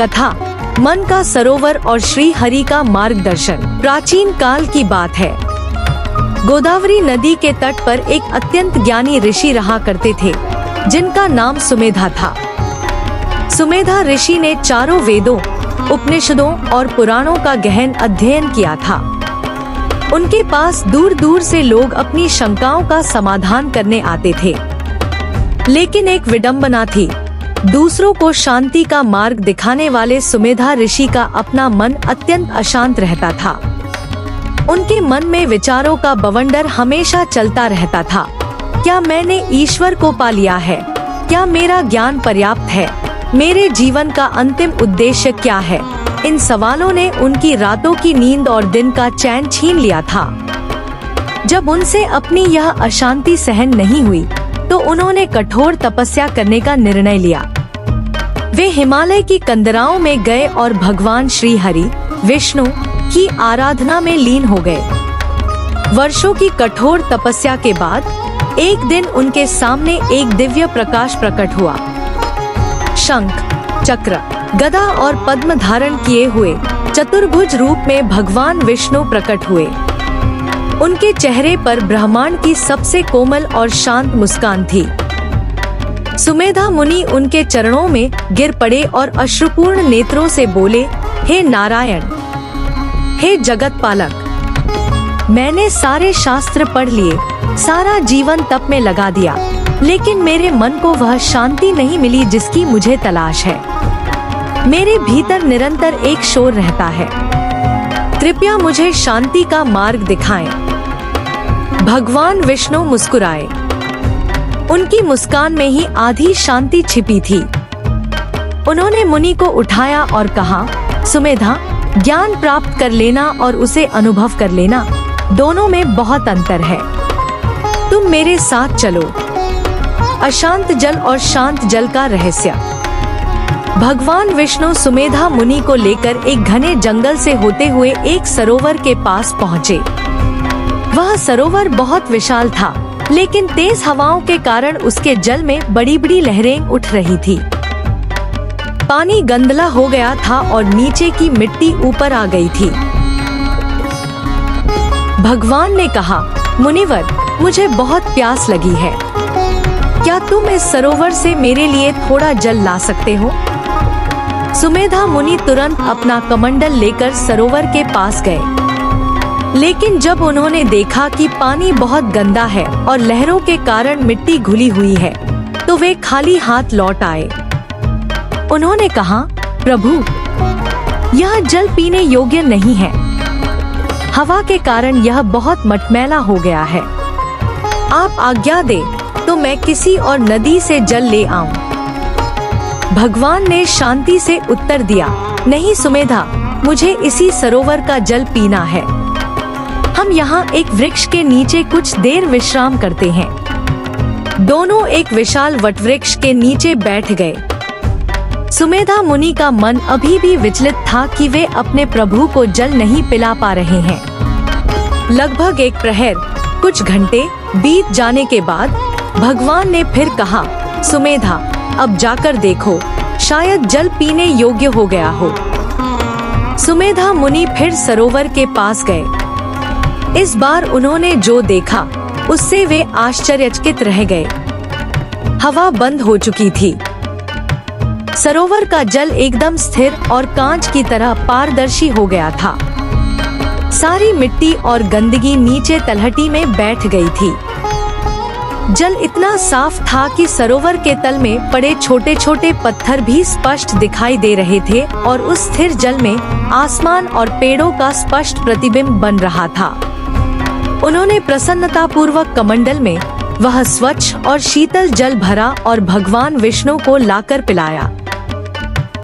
कथा, मन का सरोवर और श्री हरि का मार्गदर्शन। प्राचीन काल की बात है। गोदावरी नदी के तट पर एक अत्यंत ज्ञानी ऋषि रहा करते थे, जिनका नाम सुमेधा था। सुमेधा ऋषि ने चारों वेदों, उपनिषदों और पुराणों का गहन अध्ययन किया था। उनके पास दूर दूर से लोग अपनी शंकाओं का समाधान करने आते थे। लेकिन एक विडंबना थी, दूसरों को शांति का मार्ग दिखाने वाले सुमेधा ऋषि का अपना मन अत्यंत अशांत रहता था। उनके मन में विचारों का बवंडर हमेशा चलता रहता था। क्या मैंने ईश्वर को पा लिया है? क्या मेरा ज्ञान पर्याप्त है? मेरे जीवन का अंतिम उद्देश्य क्या है? इन सवालों ने उनकी रातों की नींद और दिन का चैन छीन लिया था। जब उनसे अपनी यह अशांति सहन नहीं हुई, तो उन्होंने कठोर तपस्या करने का निर्णय लिया। वे हिमालय की कंदराओं में गए और भगवान श्री हरि, विष्णु की आराधना में लीन हो गए। वर्षों की कठोर तपस्या के बाद एक दिन उनके सामने एक दिव्य प्रकाश प्रकट हुआ। शंख, चक्र, गदा और पद्म धारण किए हुए चतुर्भुज रूप में भगवान विष्णु प्रकट हुए। उनके चेहरे पर ब्रह्मांड की सबसे कोमल और शांत मुस्कान थी। सुमेधा मुनि उनके चरणों में गिर पड़े और अश्रुपूर्ण नेत्रों से बोले, हे नारायण, हे जगत पालक, मैंने सारे शास्त्र पढ़ लिए, सारा जीवन तप में लगा दिया, लेकिन मेरे मन को वह शांति नहीं मिली जिसकी मुझे तलाश है। मेरे भीतर निरंतर एक शोर रहता है। कृपया मुझे शांति का मार्ग दिखाएं। भगवान विष्णु मुस्कुराए। उनकी मुस्कान में ही आधी शांति छिपी थी। उन्होंने मुनि को उठाया और कहा, सुमेधा, ज्ञान प्राप्त कर लेना और उसे अनुभव कर लेना, दोनों में बहुत अंतर है। तुम मेरे साथ चलो। अशांत जल और शांत जल का रहस्य। भगवान विष्णु सुमेधा मुनि को लेकर एक घने जंगल से होते हुए एक सरोवर के पास पहुँचे। वह सरोवर बहुत विशाल था, लेकिन तेज हवाओं के कारण उसके जल में बड़ी बड़ी लहरें उठ रही थी। पानी गंदला हो गया था और नीचे की मिट्टी ऊपर आ गई थी। भगवान ने कहा, मुनिवर, मुझे बहुत प्यास लगी है। क्या तुम इस सरोवर से मेरे लिए थोड़ा जल ला सकते हो? सुमेधा मुनि तुरंत अपना कमंडल लेकर सरोवर के पास गए। लेकिन जब उन्होंने देखा कि पानी बहुत गंदा है और लहरों के कारण मिट्टी घुली हुई है, तो वे खाली हाथ लौट आए। उन्होंने कहा, प्रभु, यह जल पीने योग्य नहीं है। हवा के कारण यह बहुत मटमैला हो गया है। आप आज्ञा दे तो मैं किसी और नदी से जल ले आऊं। भगवान ने शांति से उत्तर दिया, नहीं सुमेधा, मुझे इसी सरोवर का जल पीना है। हम यहाँ एक वृक्ष के नीचे कुछ देर विश्राम करते हैं। दोनों एक विशाल वटवृक्ष के नीचे बैठ गए। सुमेधा मुनि का मन अभी भी विचलित था कि वे अपने प्रभु को जल नहीं पिला पा रहे हैं। लगभग एक प्रहर, कुछ घंटे बीत जाने के बाद भगवान ने फिर कहा, सुमेधा, अब जाकर देखो, शायद जल पीने योग्य हो गया हो। सुमेधा मुनि फिर सरोवर के पास गए। इस बार उन्होंने जो देखा, उससे वे आश्चर्यचकित रह गए। हवा बंद हो चुकी थी। सरोवर का जल एकदम स्थिर और कांच की तरह पारदर्शी हो गया था। सारी मिट्टी और गंदगी नीचे तलहटी में बैठ गई थी। जल इतना साफ था कि सरोवर के तल में पड़े छोटे छोटे पत्थर भी स्पष्ट दिखाई दे रहे थे और उस स्थिर जल में आसमान और पेड़ों का स्पष्ट प्रतिबिंब बन रहा था। उन्होंने प्रसन्नतापूर्वक कमंडल में वह स्वच्छ और शीतल जल भरा और भगवान विष्णु को लाकर पिलाया।